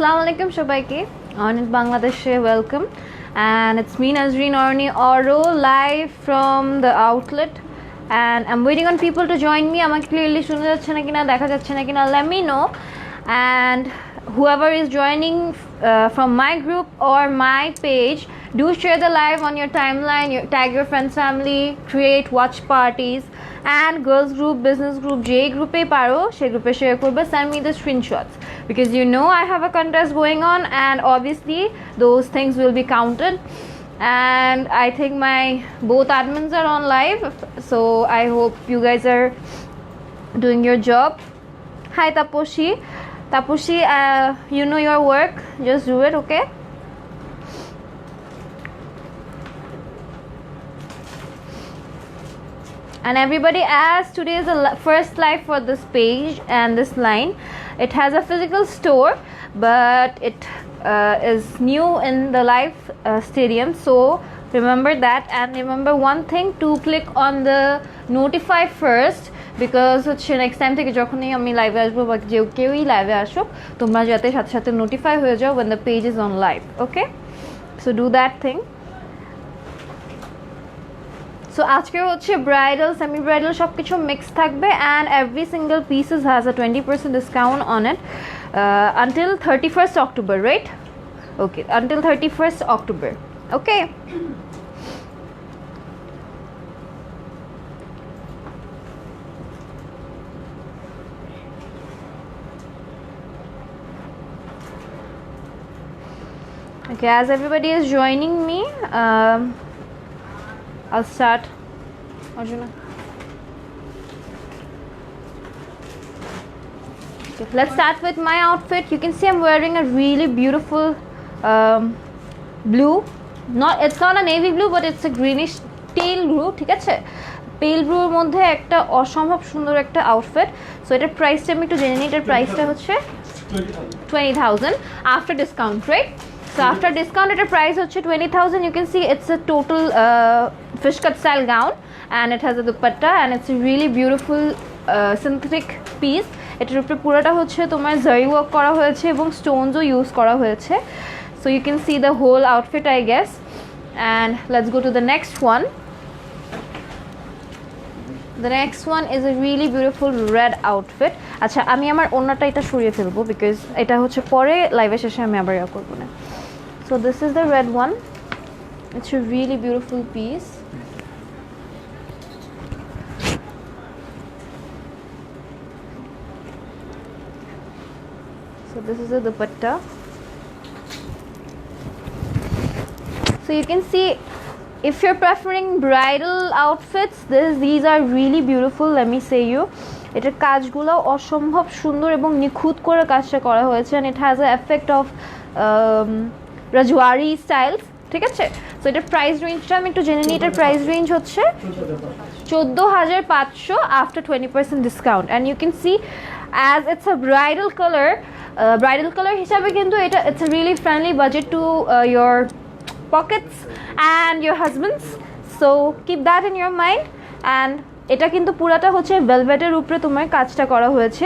Assalamu alaikum Shobaiki. On Bangladesh, welcome. And it's me Nazreen Orni Oro live from the outlet. And I'm waiting on people to join me. I'm clearly shuna jacche na kina, dekha jacche na kina, let me know. And whoever is joining from my group or my page, do share the live on your timeline, tag your friends, family, create watch parties, and girls group, business group, J group e paro, she group e share korbe, send me the screenshots, because you know I have a contest going on, and obviously those things will be counted. And I think my both admins are on live, so I hope you guys are doing your job. Hi Taposhi, you know your work, just do it, okay? And everybody, as today is the first live for this page and this line, it has a physical store, but it is new in the live stadium, so remember that. And remember one thing, to click on the notify first, because next time থেকে যখনই আমি লাইভে আসবো বা যে কেউই লাইভে আসো, তোমরা যাতে সাথে সাথে নোটিফাই হয়ে যাও when the page is on live, okay? So do that thing. So আজকে হচ্ছে ব্রাইডাল, সেমি ব্রাইডাল সবকিছু মিক্স থাকবে, and every single pieces has a 20% discount on it until 31st October, right? Okay, until 31st October, okay? Okay, as everybody is joining me, I'll start. Arjuna. Okay, let's start with my outfit. You can see I'm wearing a really beautiful blue. It's not a navy blue, but it's a greenish pale blue. ঠিক আছে? Pale blue এর মধ্যে একটা অসম্ভব সুন্দর একটা outfit. So এটার প্রাইসটা আমি একটু জেনে নিই। এটার প্রাইসটা হচ্ছে 20,000 after discount, right? So after discount, at a price of 20,000, you can see it's a total fish cut style gown, and it has a dupatta, and it's a really beautiful synthetic piece. এটার উপরে পুরোটা হচ্ছে তোমার জারি work করা হয়েছে এবং স্টোনসও use করা হয়েছে. So you can see the whole outfit, I guess. And let's go to the next one. The next one is a really beautiful red outfit. আচ্ছা, আমি আমার ওন্নাটা এটা সরিয়ে ফেলবো, বিকজ এটা হচ্ছে পরে লাইভের শেষে আমি আবার ইয়া করবো না. So this is the red one. It's a really beautiful piece. So this is the dupatta. So you can see, if you're preferring bridal outfits, these are really beautiful, let me say you. এটার কাজগুলো অসম্ভব সুন্দর এবং নিখুঁত করে কাজটা করা হয়েছে, and it has an effect of Rajwari styles, ঠিক আছে? সো এটার প্রাইস রেঞ্জটা আমি একটু জেনে নিই। এটার প্রাইস রেঞ্জ হচ্ছে 14,500 after 20% discount, and you can see as it's a bridal color হিসাবে কিন্তু এটা it's a really friendly budget to your pockets and your husbands, so keep that in your mind. And এটা কিন্তু পুরাটা হচ্ছে ভেলভেটের উপরে তোমার কাজটা করা হয়েছে,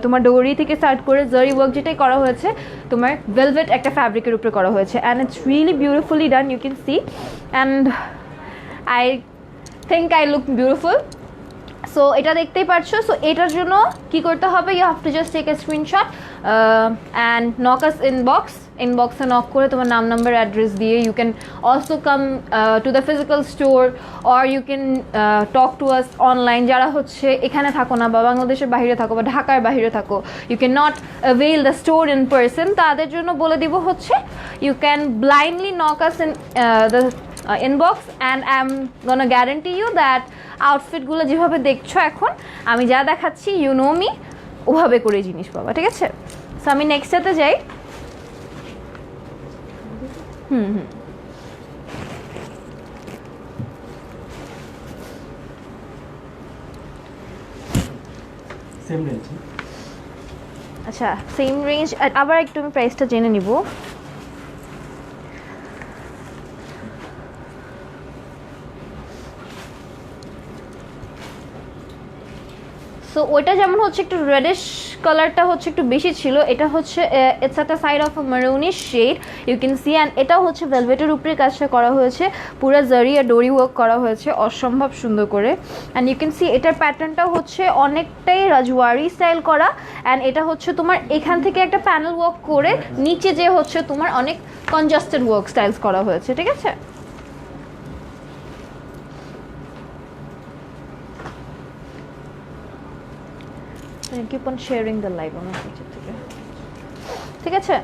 তোমার ডোরি থেকে স্টার্ট করে জারি ওয়ার্ক যেটাই করা হয়েছে তোমার ভেলভেট একটা ফ্যাব্রিকের উপরে করা হয়েছে, and it's really beautifully done, you can see, and I think I look beautiful. So এটা দেখতেই পাচ্ছ। সো এটার জন্য কি করতে হবে, you have to just take a screenshot and knock us ইনবক্সে নক করে তোমার নাম, নাম্বার, অ্যাড্রেস দিয়ে you can also come to the physical store, or you can talk to us online. যারা হচ্ছে এখানে থাকো না বা বাংলাদেশের বাইরে থাকো বা ঢাকার বাইরে থাকো, you can not avail the store in person, তাদের জন্য বলে দিব হচ্ছে you can blindly knock us in the inbox, and I'm gonna guarantee you that আউটফিটগুলো যেভাবে দেখছো এখন আমি যা দেখাচ্ছি, ইউ নো মি, ওভাবে করে জিনিস পাবা, ঠিক আছে? সো আমি নেক্সটটাতে যাই। আচ্ছা, সেম রেঞ্জ। আবার একটু আমি প্রাইসটা জেনে নিব। সো ওইটা যেমন হচ্ছে একটু রেডিশ কালারটা হচ্ছে একটু বেশি ছিল, এটা হচ্ছে ইটস একটা side of maroonish shade you can see. And এটাও হচ্ছে ভেলভেটের উপরে কাজটা করা হয়েছে, পুরো জারি আর ডোরি ওয়ার্ক করা হয়েছে অসম্ভব সুন্দর করে। অ্যান্ড ইউ ক্যান সি এটার প্যাটার্নটাও হচ্ছে অনেকটাই রাজওয়ারি স্টাইল করা। অ্যান্ড এটা হচ্ছে তোমার এখান থেকে একটা প্যানেল ওয়ার্ক করে নিচে যে হচ্ছে তোমার অনেক কনজাস্টেড ওয়ার্ক স্টাইলস করা হয়েছে, ঠিক আছে। keep on sharing the live আমার নিচে থেকে, ঠিক আছে।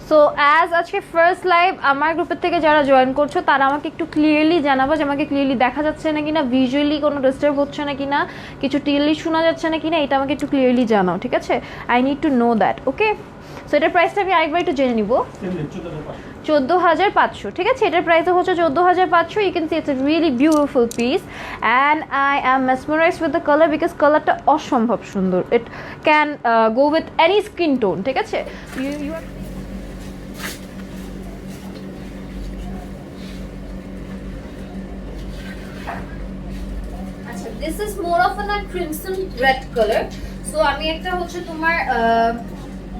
সো অ্যাজ আজকে ফার্স্ট লাইভ আমার গ্রুপের থেকে যারা জয়েন করছো তারা আমাকে একটু ক্লিয়ারলি জানাবো যে আমাকে ক্লিয়ারলি দেখা যাচ্ছে না কিনা, ভিজুয়ালি কোনো ডিস্টার্ব হচ্ছে না কিনা, কিছু ক্লিয়ারলি শোনা যাচ্ছে না কিনা, এটা আমাকে একটু ক্লিয়ারলি জানাও, ঠিক আছে। I need to know that, okay. So এটার প্রাইসটা আমি আরেকবার একটু জেনে নিব। 14,500, ঠিক আছে। এটার প্রাইস হচ্ছে 14,500। You can see it's a really beautiful piece and I am mesmerized with the colour because কালারটা অসম্ভব সুন্দর। It can go with any skin tone, ঠিক আছে। ইউ আচ্ছা, this is more of an crimson red colour. So আমি একটা হচ্ছে তোমার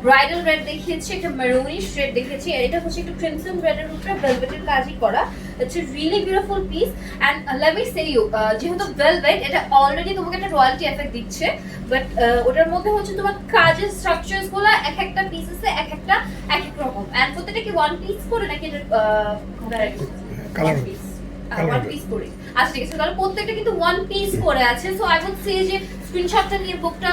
ব্রাইডাল রেড দেখিয়েছি, একটা মেরুনিশ রেড দেখিয়েছি, আর এটা হচ্ছে একটু ক্রিমসন রেডের উপরে ভেলভেটের কাজই করা। It's a really beautiful piece and let me say you, যেহেতু ভেলভেট এটা অলরেডি তোমাকে একটা রয়্যালটি এফেক্ট দিচ্ছে, বাট ওটার মধ্যে হচ্ছে তোমার কাজের স্ট্রাকচারস গুলো এক একটা পিসেসে এক একটা এক এক রকম। অ্যান্ড প্রত্যেকটা কি ওয়ান পিস করে নাকি এটা কালার পিস? ওয়ান পিস করে। আচ্ছা ঠিক আছে, তাহলে প্রত্যেকটা কিন্তু ওয়ান পিস করে আছে। সো আই উড সে যে স্ক্রিনশটটা নিয়ে বুকটা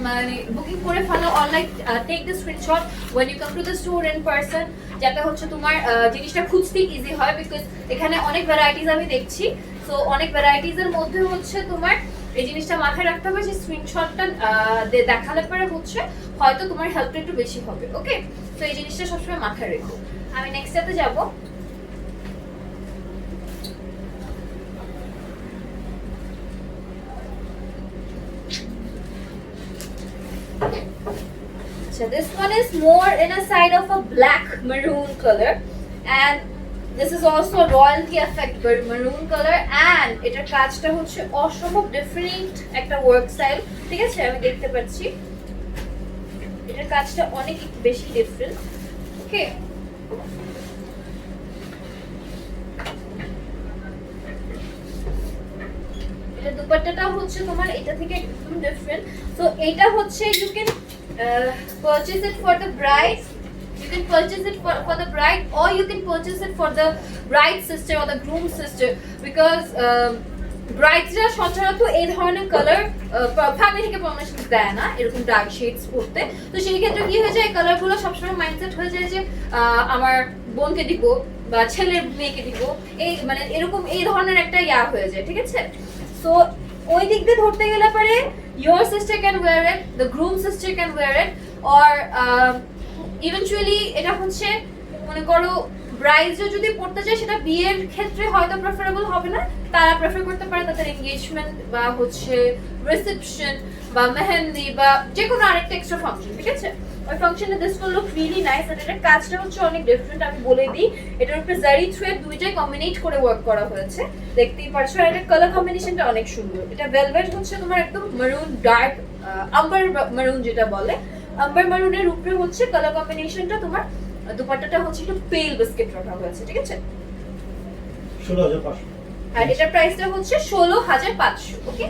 মানে বুকিং করে ফেলো, or like take the screenshot when you come to the store in person, যাতে হচ্ছে তোমার জিনিসটা খুঁজতে ইজি হয়, বিকজ এখানে অনেক ভ্যারাইটিস আমি দেখছি। সো অনেক ভ্যারাইটিসের মধ্যে হচ্ছে তোমার এই জিনিসটা মাথায় রাখতে হবে যে স্ক্রিনশটটা দেখালে পরে হচ্ছে হয়তো তোমার হেল্পটা একটু বেশি হবে, ওকে। তো এই জিনিসটা সবসময় মাথায় রেখো। আমি নেক্সটটাতে যাবো। So this one is more in a side of a black maroon color, and this is also a royalty effect but maroon color, and এটার কাজটা হচ্ছে অসম্ভব ডিফারেন্ট একটা ওয়ার্ক স্টাইল, ঠিক আছে। আমি দেখতে পাচ্ছি এটার কাজটা অনেক বেশি ডিফারেন্ট, ওকে। এটা দুপাট্টাটা হচ্ছে তোমার এটা থেকে একদম ডিফারেন্ট। সো এটা হচ্ছে you can purchase it for the bride, you can purchase it for the bride, or you can purchase it for the bride's sister or the groom's sister, because ব্রাইডরা সচরাচর এই ধরনের কালার ফ্যামিলি থেকে permission দেয় না এরকম dark shades পরতে। তো সেই ক্ষেত্রে কি হয়ে যায়, এই কালারগুলো সবসময় মাইন্ডসেট হয়ে যায় যে আমার বোনকে দিব বা ছেলের মেয়েকে দিব, এই মানে এরকম এই ধরনের একটা ইয়া হয়ে যায়, ঠিক আছে। সো ওই দিক দিয়ে ধরতে গেলে পরে your sister can wear it, the groom sister can wear it, or eventually এটা হচ্ছে মনে করো ব্রাইডরা যদি পড়তে চায় সেটা বিয়ের ক্ষেত্রে হয়তো প্রেফারেবল হবে না, তারা প্রেফার করতে পারে তাদের এনগেজমেন্ট বা হচ্ছে রিসেপশন বা মেহেন্দি বা যে কোনো আরেকটা এক্সট্রা ফাংশন, ঠিক আছে। ওই ফাংশনে this will look really nice. আর এটার কাজটা হচ্ছে অনেক ডিফারেন্ট, আমি বলে দিই। এটার উপরে জারি থ্রেড দুইটাই কম্বিনেট করে ওয়ার্ক করা হয়েছে, দেখতেই পাচ্ছ। আর এটার কালার কম্বিনেশনটা অনেক সুন্দর। এটা ভেলভেট হচ্ছে তোমার একদম মেরুন ডার্ক আম্বার মেরুন যেটা বলে, আম্বার মেরুনের উপরে হচ্ছে কালার কম্বিনেশনটা তোমার দুপাট্টাটা হচ্ছে একটু পেল বিস্কিট রাখা হয়েছে, ঠিক আছে। 16,500। আর এটার প্রাইসটা হচ্ছে 16,500, ওকে।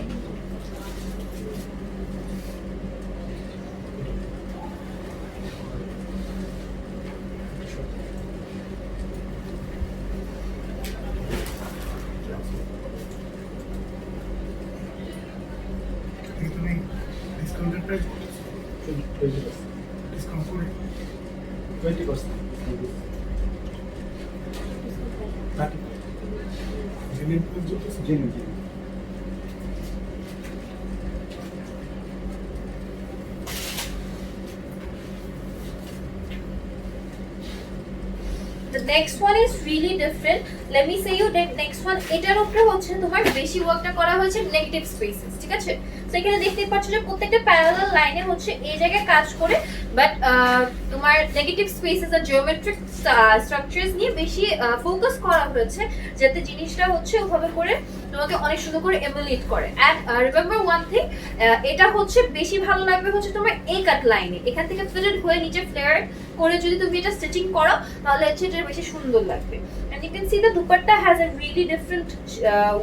Discounted price 20%। ডিসকাউন্ট করে 20%। 30। জেনুইন প্রাইস যেটা genuine. Next one is really different, let me say you that next one এটার উপরে হচ্ছে তোমার বেশি ওয়ার্কটা করা হয়েছে নেগেটিভ স্পেসেস, ঠিক আছে? তো এখানে দেখতে পাচ্ছ যে প্রত্যেকটা প্যারালাল লাইনে হচ্ছে এই জায়গায় কাজ করে, বাট তোমার নেগেটিভ স্পেসেস আর জিওমেট্রিক স্ট্রাকচারস নিয়ে বেশি ফোকাস করা হয়েছে, যাতে জিনিসটা হচ্ছে ওভাবে করে তোমাকে অনেক সুন্দর করে এমুলেট করে। অ্যান্ড রিমেম্বার ওয়ান থিং, এটা হচ্ছে বেশি ভালো লাগবে হচ্ছে তোমার এই কাট লাইনে, এখান থেকে ফিটেড হয়ে নিচে ফ্লেয়ার করে যদি তুমি এটা স্টিচিং করো তাহলে হচ্ছে এটা বেশি সুন্দর লাগবে। And you can see the dupatta has a really different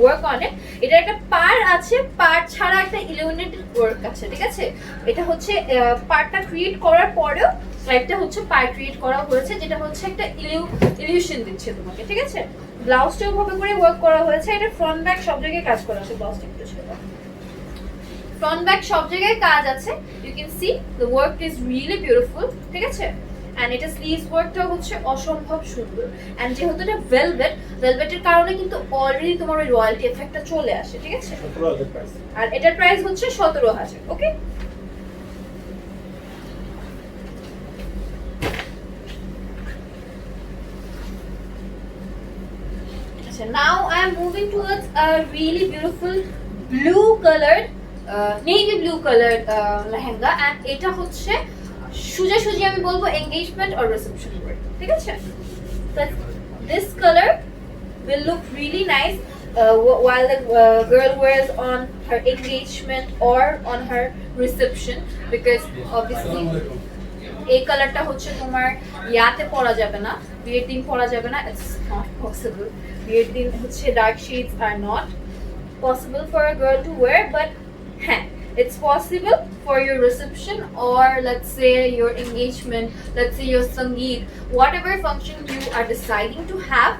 work on it. এটা একটা পার আছে, পার ছাড়া একটা ইলুমিনেটেড ওয়ার্ক আছে, ঠিক আছে? এটা হচ্ছে পারটা ক্রিয়েট করার পরেও একটা হচ্ছে পার ক্রিয়েট করা হয়েছে, যেটা হচ্ছে একটা ইলিউশন দিচ্ছে তোমাকে, ঠিক আছে? ব্লাউজটা ওভাবে করে ওয়ার্ক করা হয়েছে, এটা ফ্রন্ট ব্যাক সব জায়গায় কাজ করা আছে। ব্লাউজটা একটু ছেড়ে দাও, ফ্রন্ট ব্যাক সব জায়গায় কাজ আছে। You can see the work is really beautiful, ঠিক আছে? এন্ড এটা স্লিভস ওয়ার্কটা হচ্ছে অসম্ভব সুন্দর। এন্ড যেহেতু এটা ভেলভেটের কারণে কিন্তু অলরেডি তোমার ওই রয়্যালটি এফেক্টটা চলে আসে, ঠিক আছে? আর এটার প্রাইস হচ্ছে 17,000। ওকে, now I am moving towards a really beautiful blue colored navy blue colored lehenga, and এটা হচ্ছে সোজাসুজি আমি বলবো engagement or reception wear, ঠিক আছে? But this color will look really nice while the girl wears on her engagement or on her reception, because obviously এই কালারটা হচ্ছে তোমার ইয়াতে পরা যাবে না, বিয়ের দিন পরা যাবে না, ইটস নট পসিবল। বিয়ের দিন হচ্ছে dark shades are not possible for a girl two wire, but হ্যাঁ, it's possible for your reception or let's say your engagement, let's say your sangeet, whatever function you are deciding to have,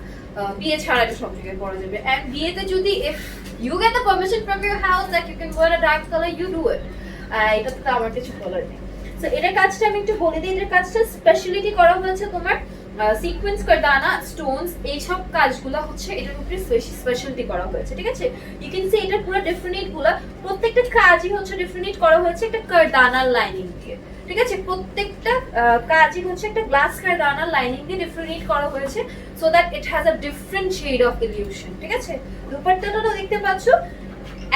বিয়ে ছাড়া এটা সব জায়গায় পরা যাবে। and বিয়েতে যদি if you get the permission from your house that you can wear a dark color, you do it, এটাতে তো আমার কিছু বলার নেই। সো এটার কাজটা আমি একটু বলে দিই, এটার কাজটা স্পেশালিটি করা হয়েছে তোমার সিকোয়েন্স কারদানা স্টোনস, এইসব কাজগুলো হচ্ছে এটার উপরে স্পেশালিটি করা হয়েছে, ঠিক আছে? ইউ ক্যান সি এটা পুরো ডিফারেন্ট গুলা, প্রত্যেকটা কাজই হচ্ছে ডিফারেন্ট করা হয়েছে একটা কারদানার লাইনিং দিয়ে, ঠিক আছে? প্রত্যেকটা কাজই হচ্ছে একটা গ্লাস কারদানার লাইনিং দিয়ে ডিফারেন্ট করা হয়েছে, so that it has a different shade of illusion, ঠিক আছে? দুপাট্টাটা দেখতে পাচ্ছো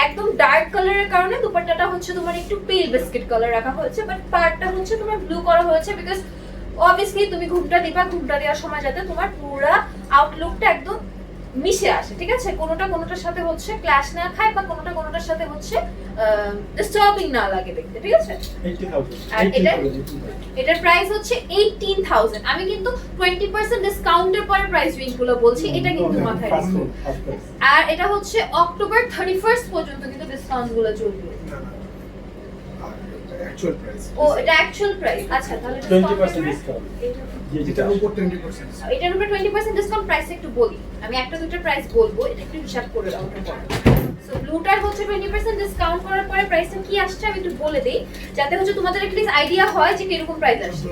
একদম ডার্ক কালারের কারণে দুপাট্টাটা হচ্ছে তোমার একটু পেল বিস্কিট কালার রাখা হয়েছে, বাট পার্টটা হচ্ছে তোমার ব্লু করা হয়েছে, বিকজ অবভিয়াসলি তুমি ঘুমটা দিবা, ঘুমটা দেওয়ার সময় যাতে তোমার পুরো আউটলুকটা একদম মিশে আসে, ঠিক আছে? কোনোটার সাথে হচ্ছে ক্ল্যাশ না খায় বা কোনোটার সাথে হচ্ছে ডিস্টার্বিং না লাগে দেখতে, ঠিক আছে? আর এটার প্রাইস হচ্ছে 18,000। আমি কিন্তু 20% ডিসকাউন্টের পরে প্রাইস রেঞ্জ গুলো বলছি, এটা কিন্তু মাথায় রাখো। আর এটা হচ্ছে অক্টোবর 31st পর্যন্ত কিন্তু ডিসকাউন্ট গুলো চলবে। অ্যাকচুয়াল প্রাইস, ও এটা অ্যাকচুয়াল প্রাইস, আচ্ছা তাহলে 20% ডিসকাউন্ট, এটার উপর 20%। এটার উপর 20% ডিসকাউন্ট প্রাইস একটু বলি, আমি একটা দুটো প্রাইস বলবো, এটা একটু হিসাব করে দাও ওটার পর। সো ব্লুটার হচ্ছে 20% ডিসকাউন্ট করার পরে প্রাইসটা কি আসছে আমি একটু বলে দেই, যাতে হচ্ছে তোমাদের অ্যাটলিস্ট আইডিয়া হয় যে কিরকম প্রাইস আসছে।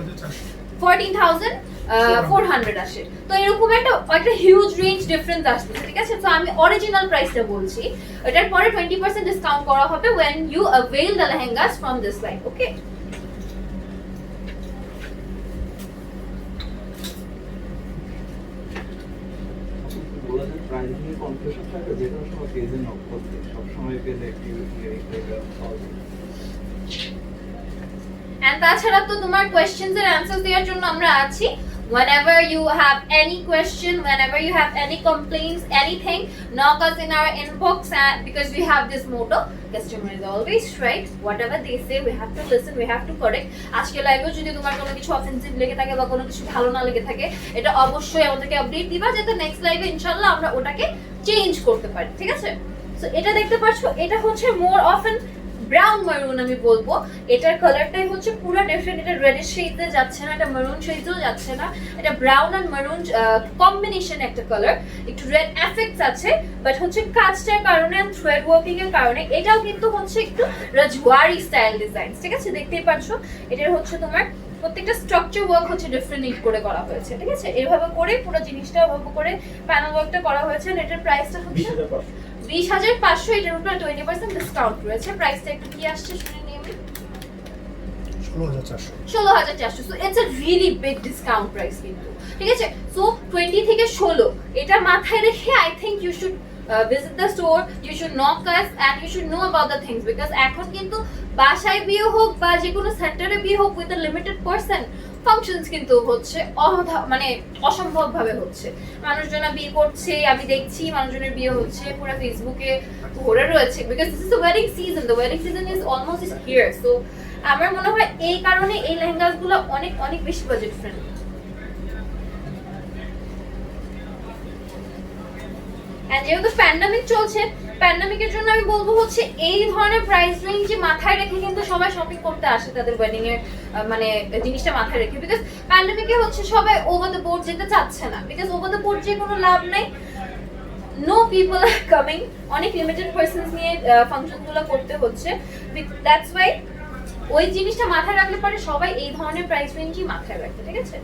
14,400 আসে। তো এরকম একটা হিউজ রেঞ্জ ডিফারেন্স আসছে, ঠিক আছে? তো আমি অরিজিনাল প্রাইসটা বলছি, এটার পরে 20% ডিসকাউন্ট করা হবে when you avail the lehengas from this line, okay? বলাদের প্রাইস নিয়ে কনফিউশন থাকে, যে কোনো সময় পেজে নক করতে সব সময় পেজে অ্যাক্টিভিটি পাওয়া যায়। And তাছাড়া তো তোমার কোয়েশ্চেনস এর অ্যানসার দেওয়ার জন্য আমরা আছি। Whenever you have any question, whenever you have any complaints, anything, knock us in our inbox, and because we have this motto, customer is always right. Whatever they say, we have to listen, we have to correct. আজকে লাইভে যদি তোমার কোনো কিছু offensive লেগে থাকে বা কোনো কিছু ভালো না লেগে থাকে, এটা অবশ্যই আমাদেরকে আপডেট দিবা, যাতে নেক্সট লাইভে ইনশাআল্লাহ আমরা ওটাকে চেঞ্জ করতে পারি, ঠিক আছে? সো এটা দেখতে পাচ্ছো, এটা হচ্ছে মোর অফেন ব্রাউন মারুন আমি বলবো। এটার কালারটাই হচ্ছে পুরো ডিফারেন্ট, এটা রেডিশ শেডে যাচ্ছে না, এটা মারুন শেডেও যাচ্ছে না, এটা ব্রাউন আর মারুন কম্বিনেশন একটা কালার, একটু রেড এফেক্টস আছে, বাট হচ্ছে কাজটার কারণে আর থ্রেড ওয়ার্কিং এর কারণে এটাও কিন্তু হচ্ছে একটু রাজওয়ারি স্টাইল ডিজাইন, ঠিক আছে? দেখতেই পাচ্ছো এটার হচ্ছে তোমার প্রত্যেকটা স্ট্রাকচার ওয়ার্ক হচ্ছে ডিফারেন্ট করে করা হয়েছে, ঠিক আছে? এইভাবে করে পুরো জিনিসটা ওভাবে করে প্যানেল ওয়ার্কটা করা হয়েছে। এটার প্রাইসটা হচ্ছে 20,500, এটার উপরে 20% ডিসকাউন্ট রয়েছে। প্রাইসটা একটু কি আসছে শুনে নিই আমি, 16,400। 16,400। So it's a really big discount price কিন্তু। ঠিক আছে। সো 20 থেকে 16 এটা মাথায় রেখে I think you should visit the store, you should knock us and you should know about the things because এখন কিন্তু বাসায় বিয়ে হোক বা যে কোনো সেন্টারে বিয়ে হোক with a limited person functions কিন্তু হচ্ছে মানে অসম্ভব ভাবে হচ্ছে। মানুষজনা বিয়ে করছে, আমি দেখছি মানুষজনের বিয়ে হচ্ছে, পুরো ফেসবুকে ভরে রয়েছে because this is the wedding season, the wedding season is almost is here. So আমার মনে হয় এই কারণে এই লেহেঙ্গাসগুলো অনেক অনেক বেশি বাজেট ফ্রেন্ডলি। এন্ড যেহেতু প্যান্ডামিক চলছে, প্যান্ডামিকের জন্য আমি বলবো হচ্ছে এই ধরনের প্রাইস রেঞ্জ মাথায় রেখে কিন্তু সবাই শপিং করতে আসে তাদের ওয়েডিং এর মানে জিনিসটা মাথায় রেখে, বিকজ প্যান্ডামিকে হচ্ছে সবাই ওভার দ্য বোর্ড যেতে চাচ্ছে না, বিকজ ওভার দ্য বোর্ড যে কোনো লাভ নাই, নো পিপল আর কামিং, অনেক লিমিটেড পারসনস নিয়ে ফাংশন গুলো করতে হচ্ছে। দ্যাটস ওয়াই ওই জিনিসটা মাথায় রাখলে পরে সবাই এই ধরনের প্রাইস রেঞ্জই মাথায় রাখে, ঠিক আছে।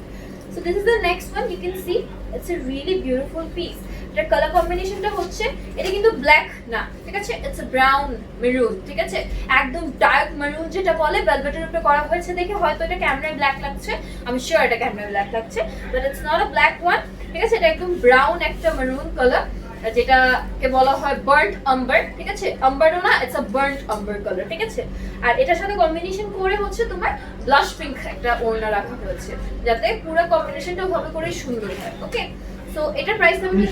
So this is the next one, you can see it's a really beautiful piece. এটার কালার কম্বিনেশনটা হচ্ছে এটা কিন্তু ব্ল্যাক না, ঠিক আছে, ইটস আ ব্রাউন মেরুন, ঠিক আছে, একদম ডার্ক মেরুন যেটা বলে ভেলভেটের উপরে করা হয়েছে দেখে হয়তো এটা ক্যামেরায় ব্ল্যাক লাগছে, আমি শিওর এটা ক্যামেরায় ব্ল্যাক লাগছে, but it's not a black one, ঠিক আছে, এটা একদম ব্রাউন একটা মেরুন কালার যেটাকে বলা হয় বার্ন্ট আম্বার, ঠিক আছে, আম্বারও না, it's a burnt amber colour, ঠিক আছে। আর এটার সাথে কম্বিনেশন করে হচ্ছে তোমার ব্লাশ পিঙ্ক একটা ওড়না রাখা হয়েছে যাতে পুরো কম্বিনেশনটা ভাবে করে সুন্দর হয়। ওকে, সো এটার প্রাইস আমি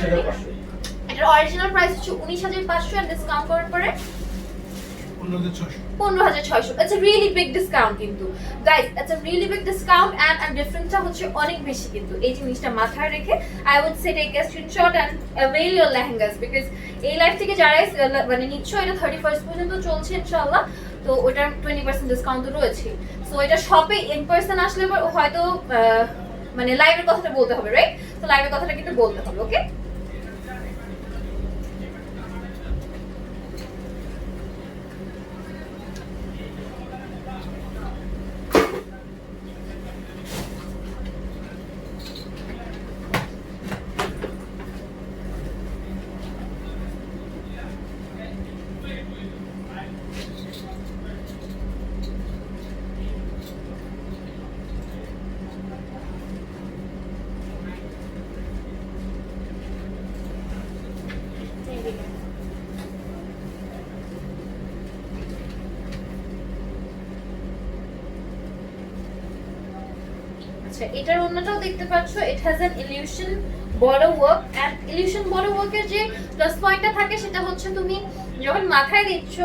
এটার অরিজিনাল প্রাইস হচ্ছে 19,500 এন্ড ডিসকাউন্ট করার পরে 15,600। It's a really big discount কিন্তু guys, it's a really big discount and ডিফারেন্সটা হচ্ছে অনেক বেশি কিন্তু। এই জিনিসটা মাথায় রেখে I would say take a screenshot and avail your lehengas because এই লাইফ থেকে যারা মানে নিচ্ছ এটা 31st পর্যন্ত চলছে ইনশাআল্লাহ, তো ওটার 20% ডিসকাউন্ট তো রয়েছে। সো এটা শপে ইন পারসন আসলে হয়তো মানে লাইভের কথাটা বলতে হবে, রাইট? তো লাইভের কথাটা কিন্তু বলতে হবে। ওকে, আচ্ছা, এটার অন্যটাও দেখতে পাচ্ছ, it has an illusion border work and illusion border ওয়ার্কের যে প্লাস পয়েন্টটা থাকে সেটা হচ্ছে তুমি যখন মাথায় দিচ্ছ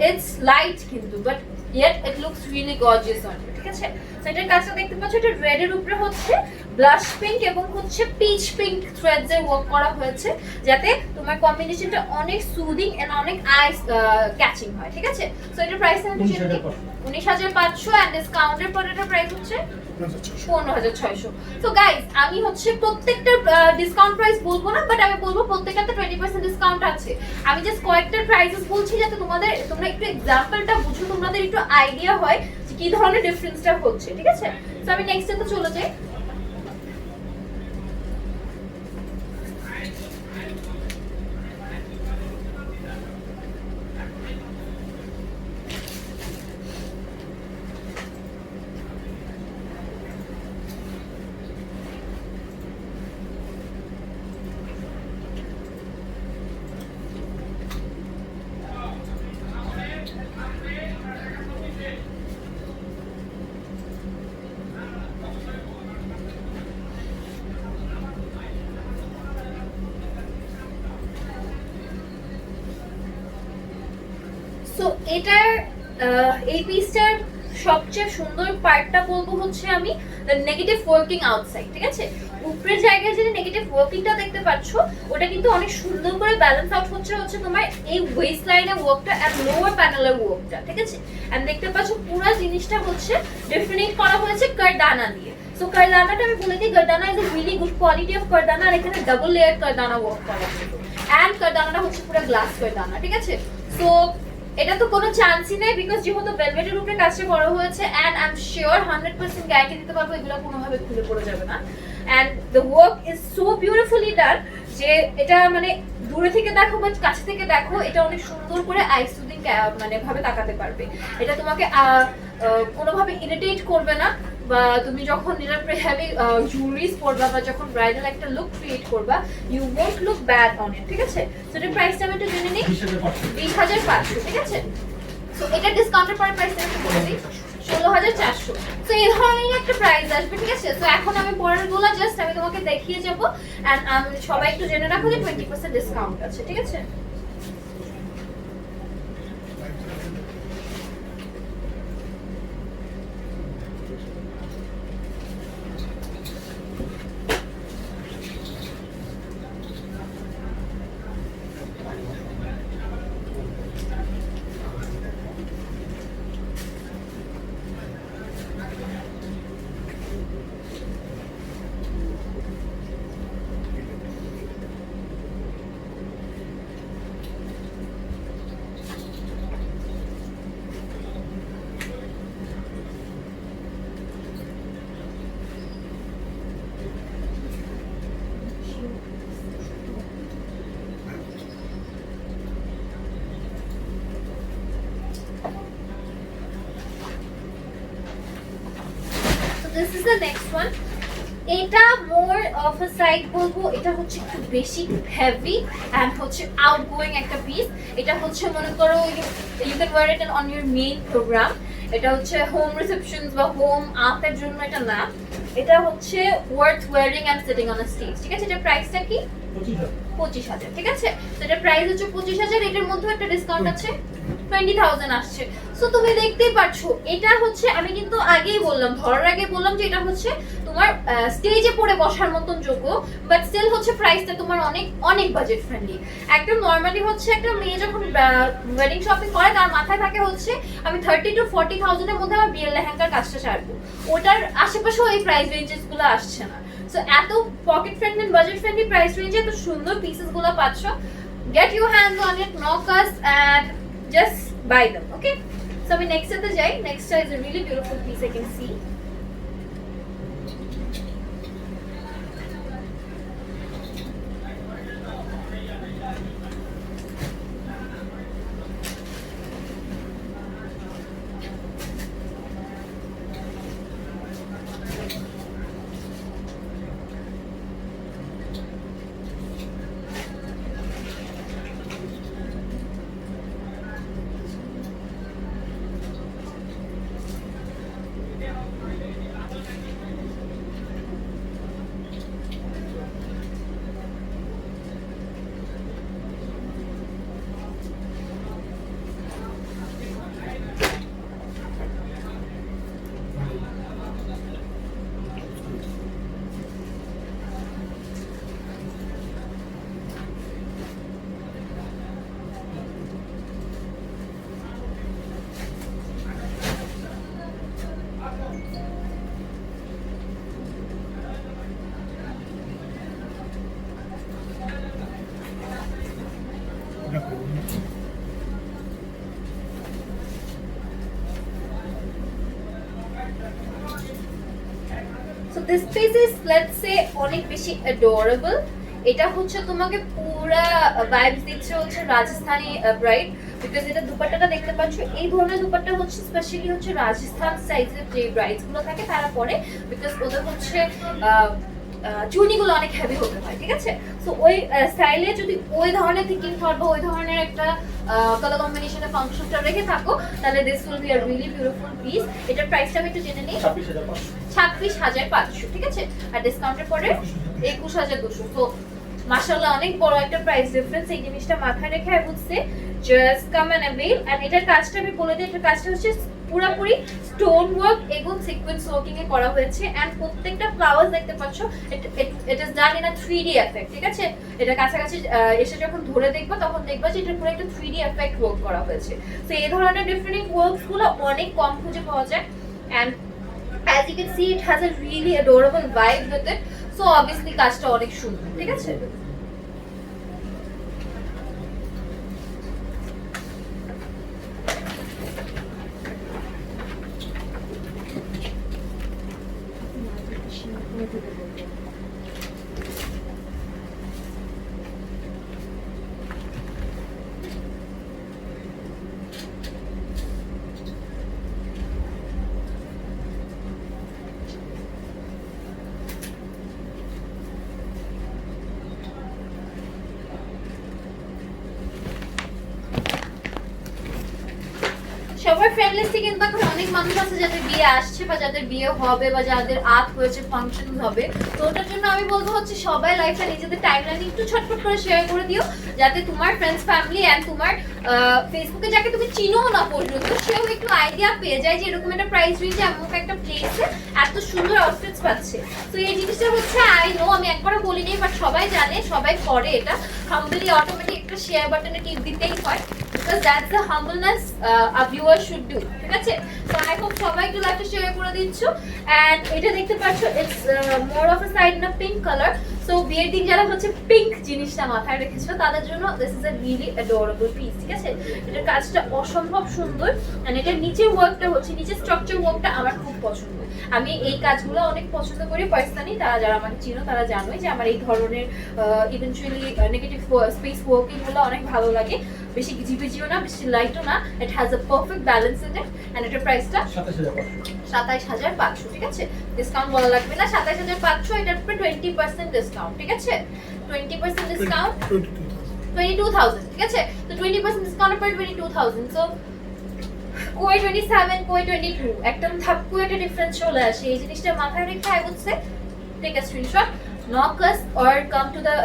ইটস লাইট কিন্তু but yet it looks really gorgeous on you, ঠিক আছে। সো এটার কাজটা দেখতে পাচ্ছ, এটা রেড এর উপরে হচ্ছে ব্লাশ পিঙ্ক এবং হচ্ছে পিচ পিঙ্ক থ্রেডস এর ওয়ার্ক করা হয়েছে যাতে তোমার কম্বিনেশনটা অনেক সুদিং এন্ড অনেক আইস ক্যাচিং হয়, ঠিক আছে। সো এটার প্রাইস হচ্ছে 19,500 এন্ড ডিসকাউন্টের পর এটার প্রাইস হচ্ছে 15,600। সো গাইস, আমি হচ্ছে প্রত্যেকটা ডিসকাউন্ট প্রাইস বলবো না, বাট আমি বলবো প্রত্যেকটাতে 20% ডিসকাউন্ট আছে। আমি জাস্ট কয়েকটা প্রাইসেস বলছি যাতে তোমরা একটু এক্সাম্পলটা বুঝো, তোমাদের একটু আইডিয়া হয় যে কি ধরনের ডিফারেন্সটা হচ্ছে, ঠিক আছে। সো আমি নেক্সট এতে চলে যাই। সো এটার এই পিসটার সবচেয়ে সুন্দর পার্টটা বলবো হচ্ছে আমি দ্য নেগেটিভ ওয়ার্কিং আউটসাইড, ঠিক আছে। উপরের জায়গায় যে নেগেটিভ ওয়ার্কিংটা দেখতে পাচ্ছ ওটা কিন্তু অনেক সুন্দর করে ব্যালেন্স আউট হচ্ছে তোমার এই ওয়েস্ট লাইনের ওয়ার্কটা আর লোয়ার প্যানেলের ওয়ার্কটা, ঠিক আছে। এন্ড দেখতে পাচ্ছ পুরো জিনিসটা হচ্ছে ডিফারেন্ট করা হয়েছে কারদানা দিয়ে। সো কারদানাটা আমি বলে দিই, kardana is a really good quality of kardana, আর এখানে ডাবল লেয়ার কারদানা ওয়ার্ক করা হয়েছে এন্ড কারদানাটা হচ্ছে পুরো গ্লাস কারদানা, ঠিক আছে। সো এটা তো কোনো চান্সই নেই বিকজ যেহেতু ভেলভেটের উপরে কাজটা করা হয়েছে and I am sure 100% guarantee দিতে পারবো এগুলো কোনোভাবে খুলে পড়ে যাবে না। And the work is so beautifully done যে এটা মানে দূরে থেকে দেখো বা কাছে থেকে দেখো এটা অনেক সুন্দর করে আই সুদিং মানে ভাবে তাকাতে পারবে। এটা তোমাকে কোনোভাবে ইরিটেট করবে না, বা তুমি যখন এটার হেভি জুয়েলারিজ পরবা বা যখন ব্রাইডাল একটা লুক ক্রিয়েট করবা, you won't look bad on it, ঠিক আছে? সো এটার প্রাইসটা আমি একটু জেনে নিই। 20,500, ঠিক আছে? সো এটা ডিসকাউন্টের পরে প্রাইসটা একটু বলে দিই, 16,400। সো এই ধরনের একটা প্রাইস আসবে, ঠিক আছে? তো এখন আমি পরেরগুলো জাস্ট আমি তোমাকে দেখিয়ে যাবো, এন্ড সবাই একটু জেনে রাখো যে 20% ডিসকাউন্ট আছে, ঠিক আছে? This is the next one. এটা মোর অফ আ সাইড বলবো, এটা হচ্ছে একটু বেশি হেভি এন্ড হচ্ছে আউটগোয়িং একটা পিস। এটা হচ্ছে মনে করো you can wear it on your main programme. এটা হচ্ছে হোম রিসেপশনস বা হোম আর্টের জন্য এটা না, এটা হচ্ছে worth wearing and sitting on a stage, ঠিক আছে? এটা প্রাইসটা কি? 25,000, ঠিক আছে? তো এটা প্রাইস হচ্ছে 25,000, এটার মধ্যে একটা ডিসকাউন্ট আছে, 20,000 আসছে। সো তুমি দেখতেই পাচ্ছো, এটা হচ্ছে আমি কিন্তু আগেই বললাম, ধরার আগে বললাম যে এটা হচ্ছে তোমার স্টেজে পড়ে বসার মতন যোগ্য, বাট স্টিল হচ্ছে প্রাইসটা তোমার অনেক অনেক বাজেট ফ্রেন্ডলি। একটা নরমালি হচ্ছে একটা মেয়ে যখন ওয়েডিং শপিং করে তার মাথায় থাকে হচ্ছে আমি 30 to 40,000 এর মধ্যে আমার বিয়ের লেহেঙ্গার কাজটা সারবো, ওটার আশেপাশেও এই প্রাইস রেঞ্জেস গুলো আসছে না। সো এত pocket friendly budget friendly price রেঞ্জে এত সুন্দর পিসেস গুলো পাচ্ছ, get your hands on it, knock us and just buy them, okay? So we next at the jai, next is a really beautiful piece I can see. So this piece is, let's say, অনেক বেশি adorable. এটা হচ্ছে তোমাকে পুরা vibes দিচ্ছে হচ্ছে Rajasthani bride, because এটা দুপাট্টাটা দেখতে পাচ্ছ, এই ধরনের দুপাট্টা হচ্ছে স্পেশালি হচ্ছে রাজস্থান সাইজের যে ব্রাইডস গুলো থাকে তারা পরে, বিকজ ওদের হচ্ছে চুনিগুলো অনেক হেভি হতে হয়, ঠিক আছে? সো ওই স্টাইলে যদি ওই ধরনের থিকিং থট বা ওই ধরনের একটা কালার কম্বিনেশনের ফাংশনটা রেখে থাকো, তাহলে this will be a really beautiful piece. এটার প্রাইসটা আমি একটু জেনে নিই, 26,500, ঠিক আছে? আর ডিসকাউন্টের পরে 21,200। তো মাশাআল্লাহ অনেক বড় একটা প্রাইস ডিফারেন্স, এই জিনিসটা মাথায় রেখে I would say just come and avail. And এটার কাজটা আমি বলে দিই, এটার কাজটা হচ্ছে পুরোপুরি স্টোন ওয়ার্ক এবং সিকোয়েন্স ওয়ার্কিং এ করা হয়েছে, এন্ড প্রত্যেকটা ফ্লাওয়ার্স দেখতে পাচ্ছ it is done in a 3D effect, ঠিক আছে? এটা কাছাকাছি এসে যখন ধরে দেখবা তখন দেখবা যে এটা পুরো একটা 3D এফেক্ট ওয়ার্ক করা হয়েছে। সো এই ধরনের ডিফারেন্ট ওয়ার্কস গুলো অনেক কম খুঁজে পাওয়া যায়, and as you can see it has a really adorable vibe with it, so obviously কাজটা অনেক সুন্দর, ঠিক আছে? সবার ফ্রেন্ড লিস্টে কিন্তু এখন অনেক মানুষ আছে যাদের বিয়ে আসছে বা যাদের বিয়ে হবে বা যাদের আত হয়েছে, ফাংশন হবে। তো ওটার জন্য আমি বলবো হচ্ছে সবাই লাইফটা নিজেদের টাইমলাইনে একটু ছটফট করে শেয়ার করে দিও, যাতে তোমার ফ্রেন্ডস ফ্যামিলি অ্যান্ড তোমার ফেসবুকে যাকে তুমি চিনো না পর্যন্ত সেও একটু আইডিয়া পেয়ে যায় যে এরকম একটা প্রাইস রেঞ্জে এমন একটা প্লেসে এত সুন্দর আউটফিটস পাচ্ছে। তো এই জিনিসটা হচ্ছে আই নো, আমি একবারও বলিনি, বাট সবাই জানে, সবাই করে এটা। হাম্বলি অটোমেটিক একটা শেয়ার বাটনে টিপ দিতেই হয়, because that's the humbleness a viewer should do, ঠিক আছে? So I hope সবাই একটু লাইভটা শেয়ার করে দিচ্ছ। and এটা দেখতে পাচ্ছ it's more of a side in a pink color, so বিয়ের দিন যারা হচ্ছে পিঙ্ক জিনিসটা মাথায় রেখেছো তাদের জন্য this is a really adorable piece, ঠিক আছে? এটার কাজটা অসম্ভব সুন্দর, and এটার নিচের ওয়ার্কটা হচ্ছে, নিচের স্ট্রাকচার ওয়ার্কটা আমার খুব পছন্দ। আমি এই কাজগুলো অনেক পছন্দ করি পার্সোনালি, তারা যারা আমাকে চিনো তারা জানোই যে আমার এই ধরনের ইভেন্চুয়ালি নেগেটিভ স্পেস ওয়ার্কিং গুলো অনেক ভালো লাগে। বেশি জিবিজিও না, বেশি লাইটও না, it has a perfect balance in it. And এটার প্রাইসটা 27500, ঠিক আছে? ডিসকাউন্ট বলা লাগবে না, 27500। এটার উপরে 20% ডিসকাউন্ট, ঠিক আছে? 20% ডিসকাউন্ট 22000, ঠিক আছে? তো 20% ডিসকাউন্টের পরে 22000, সো কোয়ে 27 কোয়ে 22 একদম থাপ্পু একটা ডিফারেন্স চলে আসে। এই জিনিসটা মাথায় রেখে I would say take a screenshot, knock us or come to the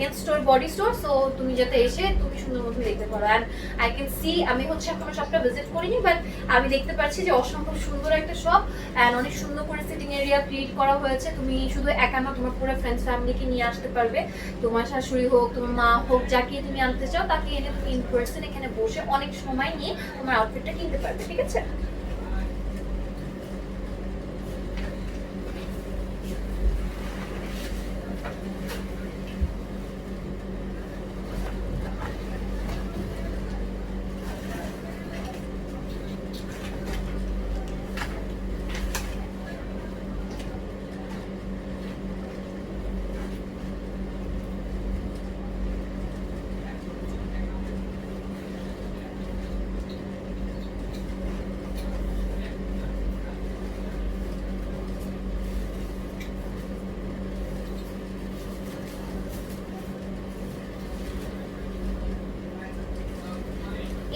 in-store body store, so তুমি যাতে এসে তুমি সুন্দর মতো দেখতে পারো। and I can see, আমি হচ্ছে এখনো শপটা ভিজিট করিনি, বাট আমি দেখতে পাচ্ছি যে অসম্ভব সুন্দর একটা শপ, and অনেক সুন্দর করে সিটিং এরিয়া ক্রিয়েট করা হয়েছে। তুমি শুধু একা না, তোমার পুরো ফ্রেন্ডস ফ্যামিলিকে নিয়ে আসতে পারবে, তোমার শাশুড়ি হোক, তোমার মা হোক, যাকে তুমি আনতে চাও তাকে এনে তুমি ইন পার্সন এখানে বসে অনেক সময় নিয়ে তোমার আউটফিটটা কিনতে পারবে, ঠিক আছে?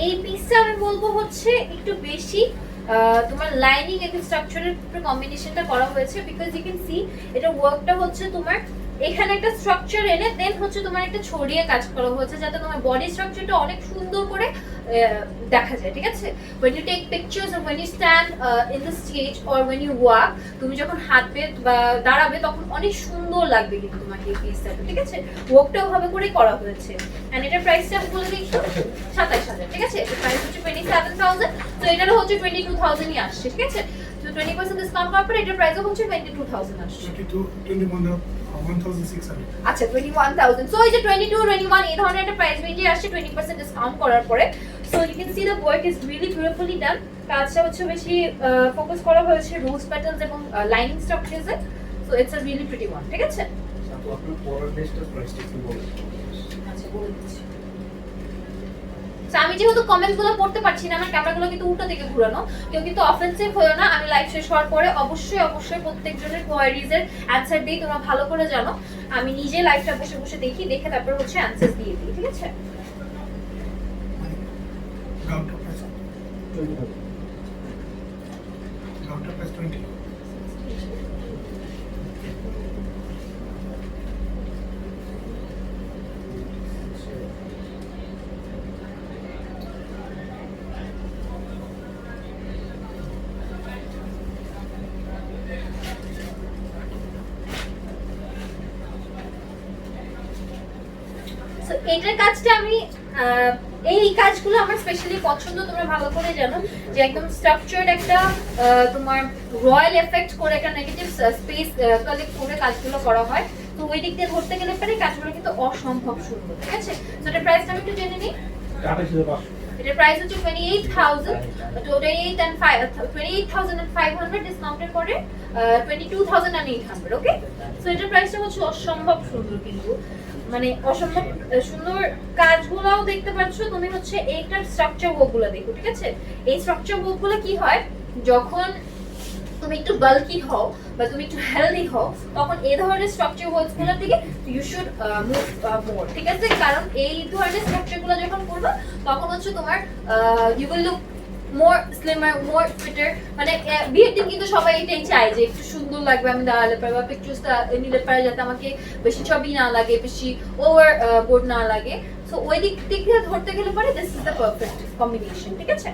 এই পিসটা আমি বলবো হচ্ছে একটু বেশি তোমার লাইনিং এবং স্ট্রাকচারের কম্বিনেশনটা করা হয়েছে, বিকজ ইউ ক্যান সি এটা ওয়ার্কটা হচ্ছে তোমার এখানে একটা স্ট্রাকচার এনে দেন হচ্ছে তোমার একটা ছড়িয়ে কাজ করা হয়েছে, যাতে তোমার বডি স্ট্রাকচারটা অনেক সুন্দর করে দেখা যায়, ঠিক আছে? when you take pictures or when you stand in the stage or when you walk, তুমি যখন হাঁটবে বা দাঁড়াবে তখন অনেক সুন্দর লাগবে কিন্তু তোমাকে এই পিসটা, ঠিক আছে? ওয়ার্কটাও ভাবে করে করা হয়েছে। এন্ড এটার প্রাইসটা আমি বলে দিই একটু, 27000, ঠিক আছে? এটার প্রাইস হচ্ছে 27000, তো এটারও হচ্ছে 22000 ই আসছে, ঠিক আছে? তো 20% ডিসকাউন্ট করার পর এটার প্রাইসও হচ্ছে 22000 আসছে। 21,600 আচ্ছা 21000, সো এই যে 22 21 এই ধরনের একটা প্রাইস রেঞ্জে আসছে 20% ডিসকাউন্ট করার পরে। So you can see the work is really beautifully done. কাজটা হচ্ছে বেশি ফোকাস করা হয়েছে রোজ প্যাটার্নস এবং লাইনিং স্ট্রাকচারসে, so it's a really pretty one, ঠিক আছে? আপু আপনার পরার ড্রেসটার প্রাইসটা একটু বলুন। আচ্ছা বলে দিচ্ছি। আমি যেহেতু কমেন্টগুলো পড়তে পারছি না, আমার ক্যামেরাগুলো কিন্তু উল্টো দিকে ঘোরানো, কেউ কিন্তু অফেন্সিভ হয়ো না। আমি লাইভ শেষ হওয়ার পরে অবশ্যই প্রত্যেকজনের কোয়ারিজের অ্যানসার দিই, তোমরা ভালো করে জানো। আমি নিজে লাইভটা বসে বসে দেখি, দেখে তারপর হচ্ছে অ্যানসার দিয়ে দিই, ঠিক আছে? গাউনটা প্রাইস 20। সো এটার কাজটা আমি এই কাজগুলো আমার স্পেশালি পছন্দ, তোমরা ভালো করে জানো যে একদম স্ট্রাকচার্ড একটা তোমার রয়্যাল এফেক্ট করে একটা নেগেটিভ স্পেস কালেক্ট করে কাজগুলো করা হয়। তো ওই দিক দিয়ে ধরতে গেলে পরে কাজগুলো কিন্তু অসম্ভব সুন্দর, ঠিক আছে? তো এটার প্রাইসটা আমি একটু জেনে নিই। এটার প্রাইস হচ্ছে 28,500 ডিসকাউন্টের পরে 22,800, ওকে? সো এটার প্রাইসটা হচ্ছে অসম্ভব সুন্দর, কিন্তু মানে অসম্ভব সুন্দর কাজগুলোও দেখতে পাচ্ছ তুমি। হচ্ছে এইটার স্ট্রাকচার ওয়ার্কগুলো দেখো, ঠিক আছে? এই স্ট্রাকচার ওয়ার্কগুলো কি হয়, যখন তুমি একটু বাল্কি হও বা তুমি একটু হেলদি হও, তখন এই ধরনের স্ট্রাকচার ওয়ার্কগুলোর দিকে ইউ শুড মুভ মোর, ঠিক আছে? কারণ এই ধরনের স্ট্রাকচারগুলো যখন করবে তখন হচ্ছে তোমার you will look more slimmer more fitter, মানে বিয়ের দিন কিন্তু সবাই এটাই চায় যে একটু সুন্দর লাগবে আমি দাঁড়ালে পারে বা পিকচার্সটা নিলে পারে, যাতে আমাকে বেশি ছবি না লাগে, বেশি ওভার বোর্ড না লাগে। সো ওই দিক থেকে ধরতে গেলে পরে this is the perfect combination, ঠিক আছে?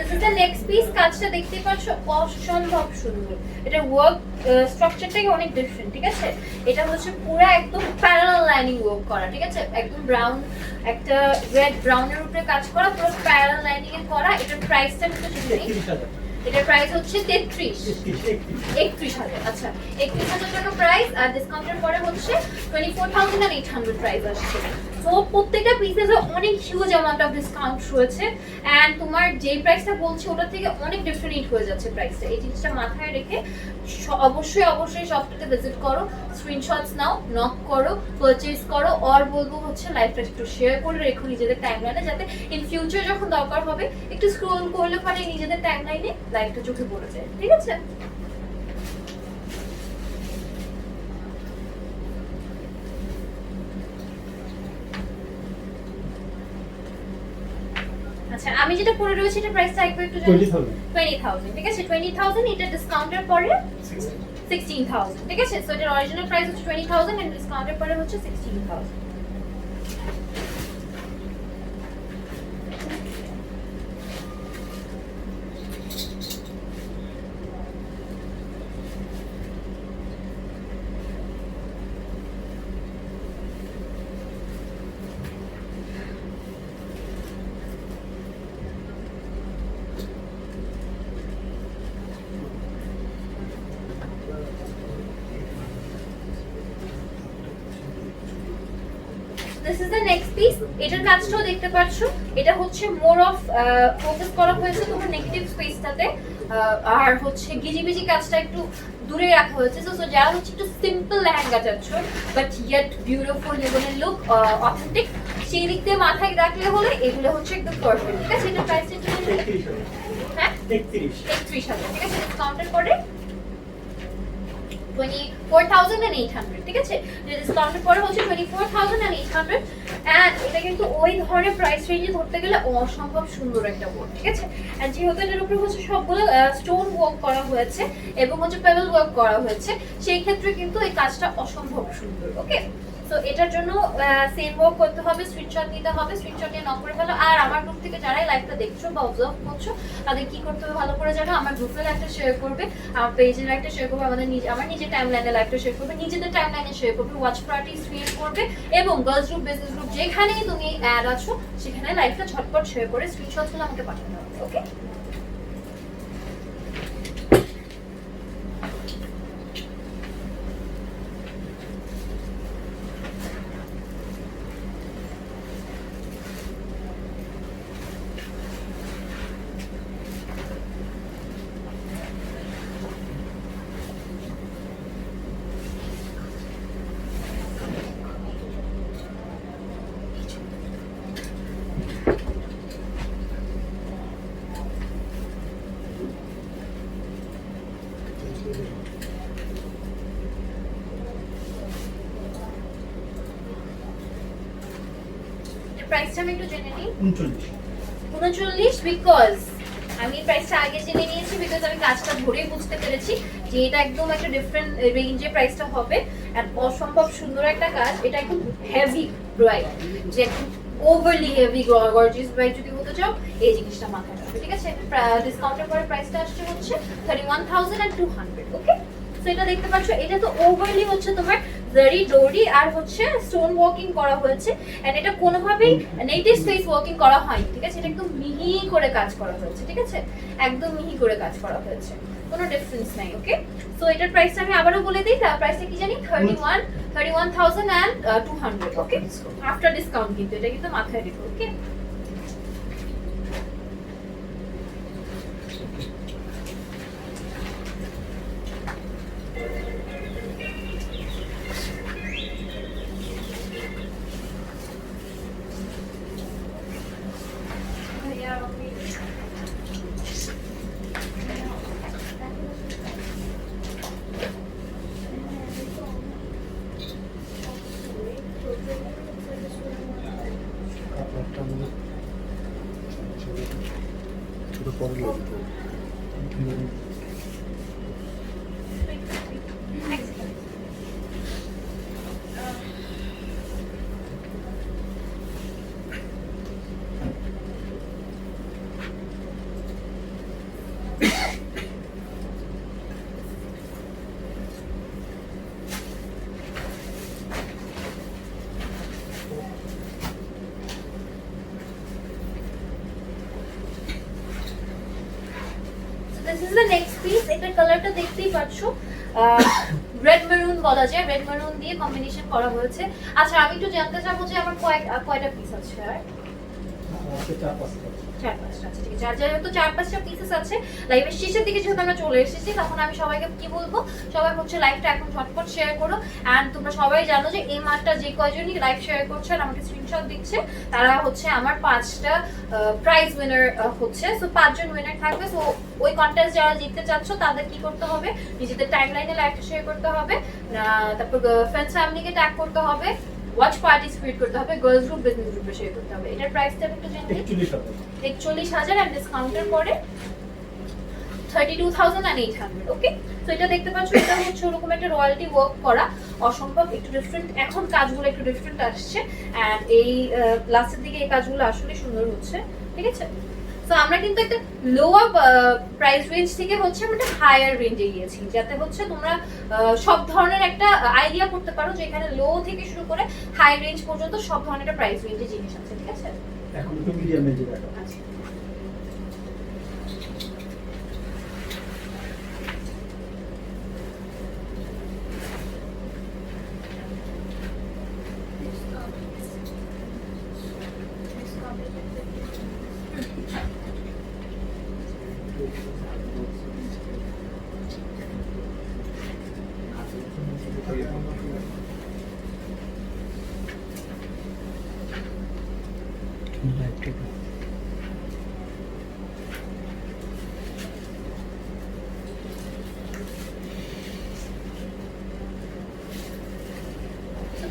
This is the next piece. কাজটা দেখতে পাচ্ছ অসম্ভব সুন্দর, এটা ওয়ার্ক স্ট্রাকচারটাই অনেক ডিফারেন্ট, ঠিক আছে? এটা হচ্ছে পুরো একদম প্যারালাল লাইনিং ওয়ার্ক করা, ঠিক আছে? একদম ব্রাউন, একটা রেড ব্রাউনের উপরে কাজ করা, পুরো প্যারালাল লাইনিং এ করা। এটার প্রাইসটা কিন্তু জানি, এটার প্রাইস হচ্ছে 31,000। আচ্ছা, 31,000 টাকা প্রাইস, আর ডিসকাউন্টের পরে হচ্ছে 24,800 প্রাইস আসছে। তো প্রত্যেকটা পিসেসে অনেক হিউজ অ্যামাউন্ট অফ ডিসকাউন্ট রয়েছে, এন্ড তোমার যেই প্রাইসটা বলছি ওটা থেকে অনেক ডিফারেন্ট হয়ে যাচ্ছে প্রাইসটা। এই জিনিসটা মাথায় রেখে অবশ্যই শপটাতে ভিজিট করো, স্ক্রিনশটস নাও, নক করো, পারচেজ করো, আর বলবো হচ্ছে লাইফটা একটু শেয়ার করে রেখো নিজেদের টাইমলাইনে, যাতে ইন ফিউচার যখন দরকার হবে একটু স্ক্রল করলে পরে নিজেদের টাইমলাইনে লাইফটা চোখে পড়ে যায়, ঠিক আছে? আচ্ছা, আমি যেটা পরে রয়েছে এটা প্রাইসটা একবার একটু জানি। 20,000, ঠিক আছে? 20,000, এটা ডিসকাউন্টের পরে 16,000, ঠিক আছে? সো এটার অরিজিনাল প্রাইস হচ্ছে 20,000 এন্ড ডিসকাউন্টের পরে হচ্ছে 16,000। This is the next piece. এটার কাজটাও দেখতে পাচ্ছ, এটা হচ্ছে মোর অফ ফোকাস করা হয়েছে তোমার নেগেটিভ স্পেসটাতে, আর হচ্ছে গিজিবিজি কাজটা একটু দূরে রাখা হয়েছে। সো যারা হচ্ছে একটু সিম্পল লেহেঙ্গা চাচ্ছ বাট ইয়েট বিউটিফুল, এগুলো লুক অথেন্টিক, সেই দিক দিয়ে মাথায় রাখলে হলে এগুলো হচ্ছে একদম পারফেক্ট, ঠিক আছে? এটা প্রাইস একটু হ্যাঁ 31,000, ঠিক আছে? ডিসকাউন্টের পরে 24,800, ঠিক আছে? ডিসকাউন্টের পরে হচ্ছে 24,800, এন্ড এটা কিন্তু ওই ধরনের প্রাইস রেঞ্জে ধরতে গেলে অসম্ভব সুন্দর একটা বোর্ড, ঠিক আছে? এন্ড যেহেতু এটার উপরে হচ্ছে সবগুলো স্টোন ওয়ার্ক করা হয়েছে এবং হচ্ছে পেবেল ওয়ার্ক করা হয়েছে, সেই ক্ষেত্রে কিন্তু এই কাজটা অসম্ভব সুন্দর। ওকে, সো এটার জন্য সেম ওয়ার্ক করতে হবে, স্ক্রিনশট নিতে হবে, স্ক্রিনশট নিয়ে নক করে ফেলো। আর আমার গ্রুপ থেকে যারাই লাইভটা দেখছো বা অবজার্ভ করছো, তাদের কি করতে হবে ভালো করে জানো। আমার গ্রুপে লাইভটা শেয়ার করবে, আমার পেজে লাইভটা শেয়ার করবে, আমার নিজের টাইমলাইনে লাইভটা শেয়ার করবে, নিজেদের টাইমলাইনে শেয়ার করবে, ওয়াচ পার্টিস ক্রিয়েট করবে, এবং গার্লস গ্রুপ, বিজনেস গ্রুপ, যেখানেই তুমি অ্যাড আছো সেখানে লাইভটা ঝটপট শেয়ার করে স্ক্রিনশটগুলো আমাকে পাঠাতে হবে। ওকে, প্রাইসটা আমি একটু জেনে নিই। 39, বিকজ আমি প্রাইসটা আগে জেনে নিয়েছি, বিকজ আমি কাজটা ধরেই বুঝতে পেরেছি যে এটা একদম একটা ডিফারেন্ট রেঞ্জে প্রাইসটা হবে, আর অসম্ভব সুন্দর একটা কাজ। এটা একদম হেভি ব্রাইড, যে একদম ওভারলি হেভি গর্জিয়াস ব্রাইড যদি হতে চাও, এই জিনিসটা মাথায় রাখবে, ঠিক আছে? ডিসকাউন্টের পরে প্রাইসটা আসছে হচ্ছে 31,200। ওকে, সো এটা দেখতে পাচ্ছ, এটা তো ওভারলি হচ্ছে তোমার জারি ডোরি আর হচ্ছে স্টোন ওয়ার্কিং করা হয়েছে, এন্ড এটা কোনোভাবেই নেটিভ স্পেস ওয়ার্কিং করা হয়নি, ঠিক আছে? এটা একদম মিহি করে কাজ করা হয়েছে, ঠিক আছে? একদম মিহি করে কাজ করা হয়েছে, কোনো ডিফারেন্স নাই। ওকে, সো এটার প্রাইসটা আমি আবারও বলে দিই, তার প্রাইসটা কি জানি 31,200। ওকে, আফটার ডিসকাউন্ট, কিন্তু এটা কিন্তু মাথায় রেখো। ওকে, কাপড়টা মানে ছোট পরে লাগবে। This is the next piece. এটার কালারটা দেখতেই পাচ্ছ, রেড মেরুন বলা যায়, রেড মেরুন দিয়ে কম্বিনেশন করা হয়েছে। আচ্ছা, আমি একটু জানতে চাবো যে আমার কয়টা পিস আছে? আর চার পাঁচটা আছে, ঠিক আছে। আর যেহেতু 4-5টা পিসেস আছে, লাইভের শেষের দিকে যেহেতু আমরা চলে এসেছি, তখন আমি সবাইকে কি বলবো, সবাই হচ্ছে লাইভটা এখন ঝটপট শেয়ার করো। অ্যান্ড তোমরা সবাই জানো যে এই মাসটা যে কয়জনই লাইভ শেয়ার করছে আর আমাকে স্ক্রিনশট দিচ্ছে, তারা হচ্ছে আমার 5টা প্রাইজ উইনার হচ্ছে। সো 5 জন উইনার থাকবে। সো ওই কন্টেস্ট যারা জিততে চাচ্ছ, তাদের কি করতে হবে, নিজেদের টাইমলাইনে লাইভটা শেয়ার করতে হবে, তারপর ফ্রেন্ডস ফ্যামিলিকে ট্যাগ করতে হবে, ওয়াচ পার্টিস ক্রিয়েট করতে হবে, গার্লস গ্রুপ বিজনেস গ্রুপে শেয়ার করতে হবে। এটার প্রাইসটা একটু জেনে নিই। 41,000 এন্ড ডিসকাউন্টের পরে 32,800। ওকে, তো এটা দেখতে পাচ্ছ, এটা হচ্ছে ওরকম একটা রয়্যালটি ওয়ার্ক করা, অসম্ভব একটু ডিফারেন্ট। এখন কাজগুলো একটু ডিফারেন্ট আসছে, এন্ড এই লাস্টের দিকে এই কাজগুলো আসলে সুন্দর হচ্ছে, ঠিক আছে? সো আমরা কিন্তু একটা লোয়ার প্রাইস রেঞ্জ থেকে হচ্ছে আমরা একটা হায়ার রেঞ্জে গিয়েছি, যাতে হচ্ছে তোমরা সব ধরনের একটা আইডিয়া করতে পারো যে এখানে লো থেকে শুরু করে হাই রেঞ্জ পর্যন্ত সব ধরনের একটা প্রাইস রেঞ্জে জিনিস আছে, ঠিক আছে? এখন একটু মিডিয়াম রেঞ্জে দেখা। আচ্ছা,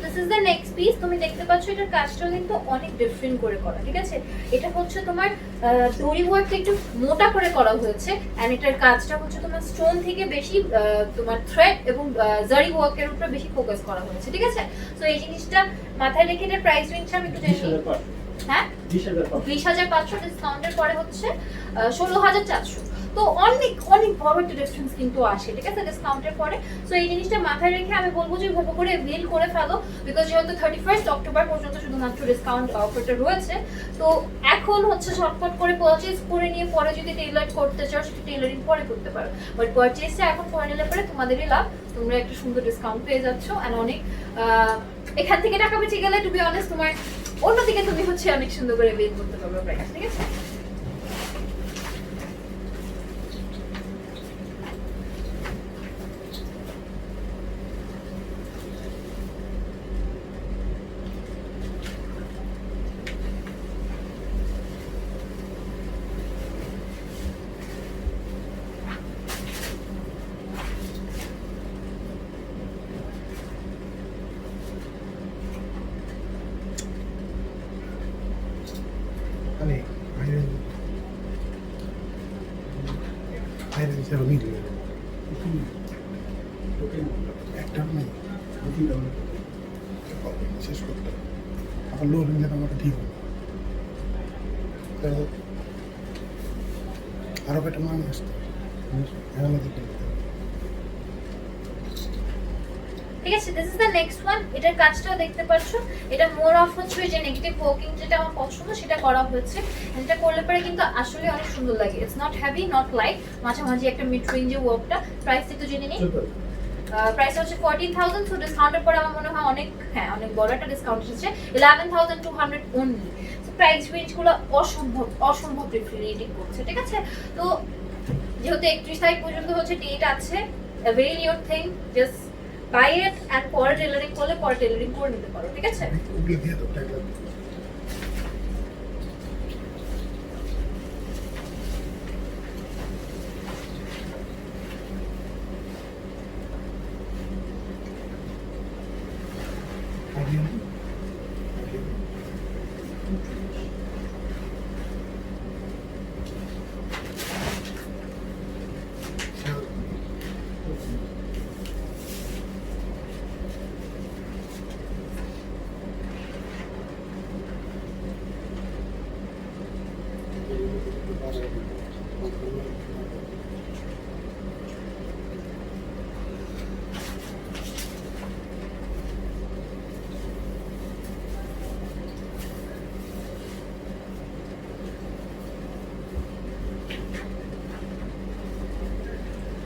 this is the next piece. তুমি দেখতে পাচ্ছ এটার কাজটা কিন্তু অনেক ডিফারেন্ট করে করা, ঠিক আছে? এটা হচ্ছে তোমার দড়ি ওয়ার্কটা একটু মোটা করে করা হয়েছে, এন্ড এটার কাজটা হচ্ছে তোমার স্টোন থেকে বেশি তোমার থ্রেড এবং জারি ওয়ার্কের উপর বেশি ফোকাস করা হয়েছে, ঠিক আছে? সো এই জিনিসটা মাথায় রেখে এটার প্রাইস রেঞ্জটা আমি একটু জানি। হ্যাঁ, 20,500 ডিসকাউন্টের পরে হচ্ছে 16,400। তো অনেক অনেক বড় একটা ডিফারেন্স কিন্তু আসে, ঠিক আছে, ডিসকাউন্টের পরে। সো এই জিনিসটা মাথায় রেখে আমি বলবো যে ভালো করে বিল করে ফেলো, বিকজ যেহেতু 31 অক্টোবর পর্যন্ত শুধুমাত্র ডিসকাউন্ট অফারটা রয়েছে। তো এখন হচ্ছে ঝটপট করে পারচেজ করে নিয়ে পরে যদি টেইলার করতে চাও, সেটা টেইলারিং পরে করতে পারো, বাট পারচেজটা এখন করে নিলে পরে তোমাদেরই লাভ, তোমরা একটা সুন্দর ডিসকাউন্ট পেয়ে যাচ্ছ। অ্যান্ড অনেক এখান থেকে টাকা বেঁচে গেলে, টু বি অনেস্ট, তোমার অন্যদিকে তুমি হচ্ছে অনেক সুন্দর করে বিল করতে পারবে প্রাইস, ঠিক আছে? মানে হাই রেঞ্জ আর মিডিয়াম একটা নেই, শেষ করতে আবার লো রেঞ্জের আমাকে ঠিক হবে। আরো একটা মান আসতে এর মধ্যে ঠিক আছে, this is the next one. এটার কাজটাও দেখতে পাচ্ছ, এটা মোর অফ হচ্ছে ওই যে নেগেটিভ ওয়ার্কিং যেটা আমার পছন্দ সেটা করা হয়েছে। এটা করলে পরে কিন্তু আসলে অনেক সুন্দর লাগে। It's not heavy not light, মাঝামাঝি একটা মিড রেঞ্জে ওয়ার্কটা। প্রাইস একটু জেনে নিই। প্রাইস হচ্ছে 14,000, সো ডিসকাউন্টের পরে আমার মনে হয় অনেক বড় একটা ডিসকাউন্ট এসেছে, 11,200 অনলি। সো প্রাইস রেঞ্জগুলো অসম্ভব রিফ্রিজিরেটিং করছে, ঠিক আছে। তো যেহেতু 31 তারিখ পর্যন্ত হচ্ছে ডেট আছে, avail your thing, just buy it and পরে টেলারিং করলে পরে টেলারিং করে নিতে পারো, ঠিক আছে। ওগুলো দিয়ে দাও টাকা।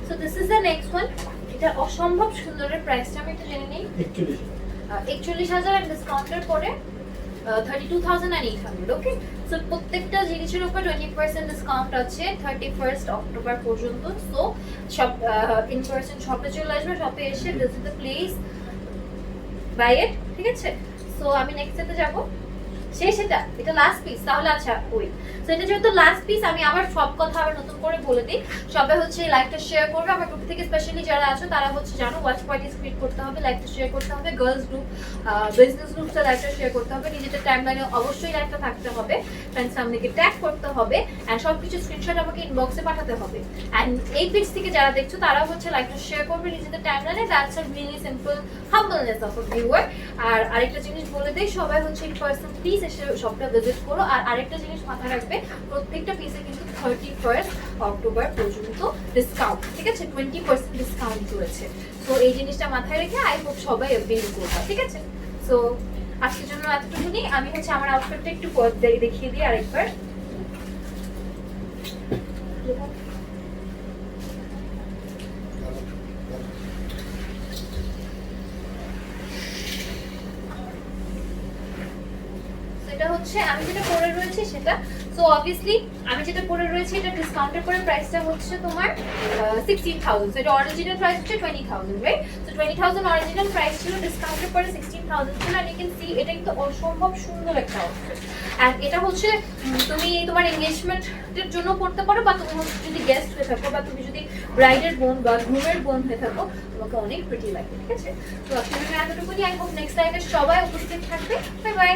So this is the next one. এটা অসম্ভব সুন্দরের প্রাইসটা আমি একটু জেনে নিই। 41,000 এর ডিসকাউন্টের পরে 32,800। ওকে, সো প্রত্যেকটা জিনিসের উপর 20% ডিসকাউন্ট আছে 31 অক্টোবর পর্যন্ত। সো সব ইন পারসন শপে চলে আসবে, শপে এসে ভিজিট দ্য প্লেস, বাই ইট, ঠিক আছে। সো আমি নেক্সট এতে যাব। এটা লাস্ট পিস তাহলে। আচ্ছা ওই, সো এটা যেহেতু লাস্ট পিস, আমি আবার সব কথা আবার নতুন করে বলে দিই। সবাই হচ্ছে লাইকটা শেয়ার করবে। আমার গ্রুপ থেকে স্পেশালি যারা আছো তারা হচ্ছে জানো ওয়াচ পার্টিস ক্রিয়েট করতে হবে, লাইকটা শেয়ার করতে হবে। গার্লস গ্রুপ, বিজনেস গ্রুপটা লাইকটা শেয়ার করতে হবে। নিজেদের টাইমলাইনে অবশ্যই লাইকটা থাকতে হবে। ফ্রেন্ডস ফ্যামিলিকে ট্যাগ করতে হবে অ্যান্ড সব কিছু স্ক্রিনশট আমাকে ইনবক্সে পাঠাতে হবে। অ্যান্ড এই পেজ থেকে যারা দেখছো তারা হচ্ছে লাইকটা শেয়ার করবে নিজেদের টাইমলাইনে। That's a really simple humbleness of a viewer. আর আরেকটা জিনিস বলে দেই, সবাই হচ্ছে ইন পারসন প্লিজ এসে শপটা ভিজিট করো। আর আরেকটা জিনিস মাথায় রাখবে, প্রত্যেকটা পিসে কিন্তু 31 অক্টোবর পর্যন্ত ডিসকাউন্ট, ঠিক আছে, 20% ডিসকাউন্ট রয়েছে। তো এই জিনিসটা মাথায় রেখে আই হোপ সবাই অ্যাভেল করবে, ঠিক আছে। সো আজকের জন্য এতটুকুনি। আমি হচ্ছে আমার আউটফিটটা একটু দেখিয়ে দিই আরেকবার। এটা হচ্ছে আমি যেটা পরে রয়েছে সেটা। সো অবভিয়াসলি আমি যেটা পরে রয়েছে এটা ডিসকাউন্টের পরে প্রাইসটা হচ্ছে তোমার 16,000। সো এটা অরিজিনাল প্রাইস হচ্ছে 20,000, রাইট। সো 20,000 অরিজিনাল প্রাইস ছিল, ডিসকাউন্টের পরে 16,000 ছিল। আর ইউ ক্যান সি এটা কিন্তু অসম্ভব সুন্দর একটা আউটফিট। আর এটা হচ্ছে তুমি তোমার এনগেজমেন্টের জন্য পড়তে পারো, বা তুমি যদি গেস্ট হয়ে থাকো, বা তুমি যদি ব্রাইডের বোন বা গ্রুমের বোন হয়ে থাকো, তোমাকে অনেক প্রিটি লাগে, ঠিক আছে। তো আজকে আমি এতটুকুনি। আই হোপ নেক্সট টাইমে সবাই উপস্থিত থাকবে। Bye bye.